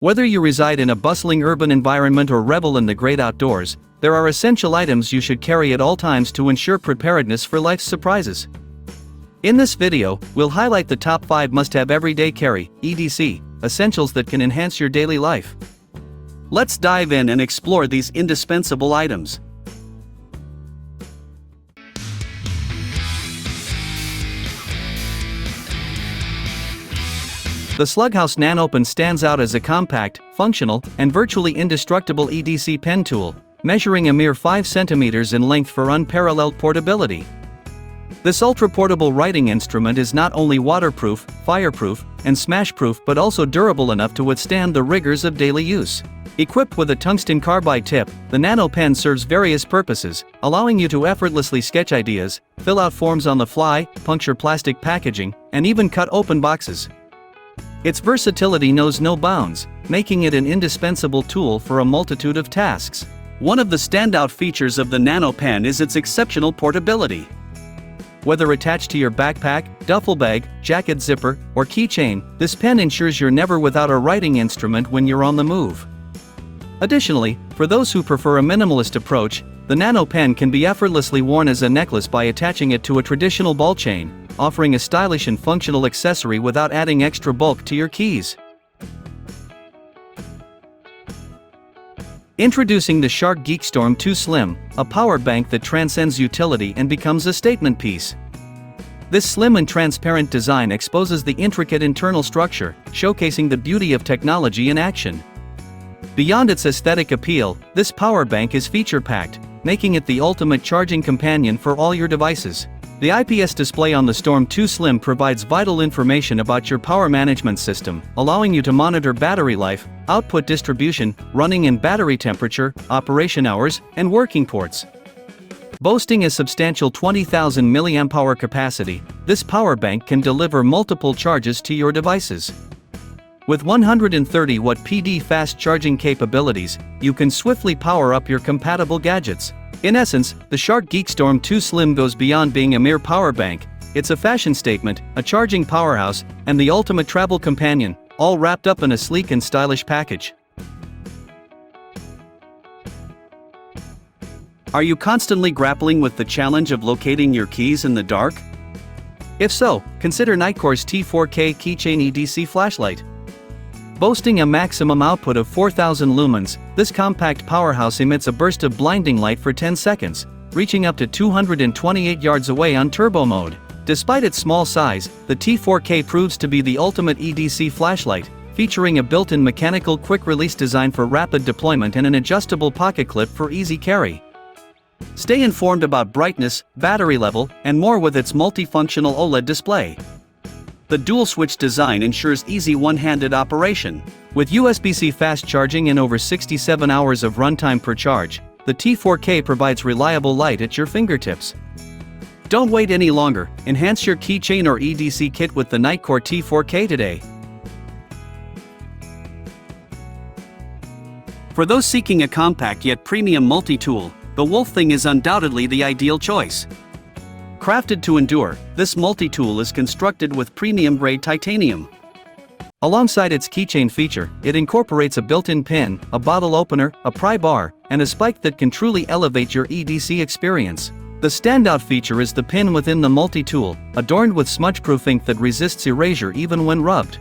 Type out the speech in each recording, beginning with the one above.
Whether you reside in a bustling urban environment or revel in the great outdoors, there are essential items you should carry at all times to ensure preparedness for life's surprises. In this video, we'll highlight the top 5 must-have everyday carry (EDC) essentials that can enhance your daily life. Let's dive in and explore these indispensable items. The Slughaus NanoPen stands out as a compact, functional, and virtually indestructible EDC pen tool, measuring a mere 5 cm in length for unparalleled portability. This ultra-portable writing instrument is not only waterproof, fireproof, and smash-proof but also durable enough to withstand the rigors of daily use. Equipped with a tungsten carbide tip, the NanoPen serves various purposes, allowing you to effortlessly sketch ideas, fill out forms on the fly, puncture plastic packaging, and even cut open boxes. Its versatility knows no bounds, making it an indispensable tool for a multitude of tasks. One of the standout features of the NanoPen is its exceptional portability. Whether attached to your backpack, duffel bag, jacket zipper, or keychain, this pen ensures you're never without a writing instrument when you're on the move. Additionally, for those who prefer a minimalist approach, the NanoPen can be effortlessly worn as a necklace by attaching it to a traditional ball chain, offering a stylish and functional accessory without adding extra bulk to your keys. Introducing the Shargeek Storm 2 Slim, a power bank that transcends utility and becomes a statement piece. This slim and transparent design exposes the intricate internal structure, showcasing the beauty of technology in action. Beyond its aesthetic appeal, this power bank is feature-packed, making it the ultimate charging companion for all your devices. The IPS display on the Storm 2 Slim provides vital information about your power management system, allowing you to monitor battery life, output distribution, running and battery temperature, operation hours, and working ports. Boasting a substantial 20,000 mAh capacity, this power bank can deliver multiple charges to your devices. With 130-watt PD fast charging capabilities, you can swiftly power up your compatible gadgets. In essence, the Shargeek Storm 2 Slim goes beyond being a mere power bank. It's a fashion statement, a charging powerhouse, and the ultimate travel companion, all wrapped up in a sleek and stylish package. Are you constantly grappling with the challenge of locating your keys in the dark? If so, consider Nitecore's T4K keychain EDC flashlight. Boasting a maximum output of 4,000 lumens, this compact powerhouse emits a burst of blinding light for 10 seconds, reaching up to 228 yards away on turbo mode. Despite its small size, the T4K proves to be the ultimate EDC flashlight, featuring a built-in mechanical quick-release design for rapid deployment and an adjustable pocket clip for easy carry. Stay informed about brightness, battery level, and more with its multifunctional OLED display. The dual-switch design ensures easy one-handed operation. With USB-C fast charging and over 67 hours of runtime per charge, the T4K provides reliable light at your fingertips. Don't wait any longer, enhance your keychain or EDC kit with the Nitecore T4K today. For those seeking a compact yet premium multi-tool, the Wolf Fang is undoubtedly the ideal choice. Crafted to endure, this multi-tool is constructed with premium-grade titanium. Alongside its keychain feature, it incorporates a built-in pin, a bottle opener, a pry bar, and a spike that can truly elevate your EDC experience. The standout feature is the pin within the multi-tool, adorned with smudge-proof ink that resists erasure even when rubbed.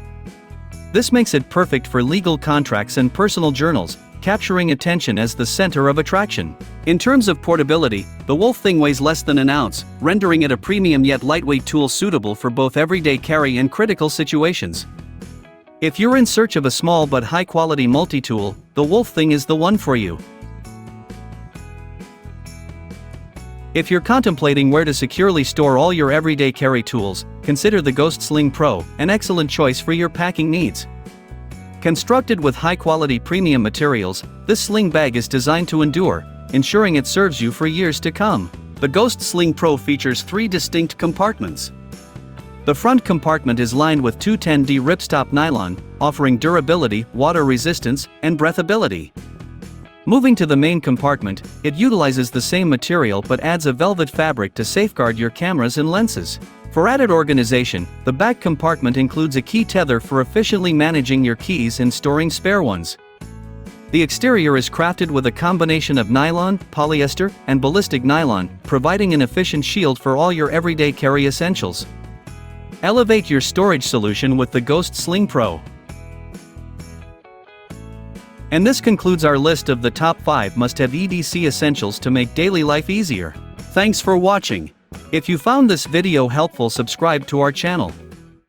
This makes it perfect for legal contracts and personal journals, capturing attention as the center of attraction. In terms of portability, the Wolf Fang weighs less than an ounce, rendering it a premium yet lightweight tool suitable for both everyday carry and critical situations. If you're in search of a small but high-quality multi-tool, the Wolf Fang is the one for you. If you're contemplating where to securely store all your everyday carry tools, consider the Go Sling Pro, an excellent choice for your packing needs. Constructed with high-quality premium materials, this sling bag is designed to endure, ensuring it serves you for years to come. The Go Sling Pro features 3 distinct compartments. The front compartment is lined with 210D ripstop nylon, offering durability, water resistance, and breathability. Moving to the main compartment, it utilizes the same material but adds a velvet fabric to safeguard your cameras and lenses. For added organization, the back compartment includes a key tether for efficiently managing your keys and storing spare ones. The exterior is crafted with a combination of nylon, polyester, and ballistic nylon, providing an efficient shield for all your everyday carry essentials. Elevate your storage solution with the Go Sling Pro. And this concludes our list of the top 5 must-have EDC essentials to make daily life easier. Thanks for watching. If you found this video helpful, subscribe to our channel.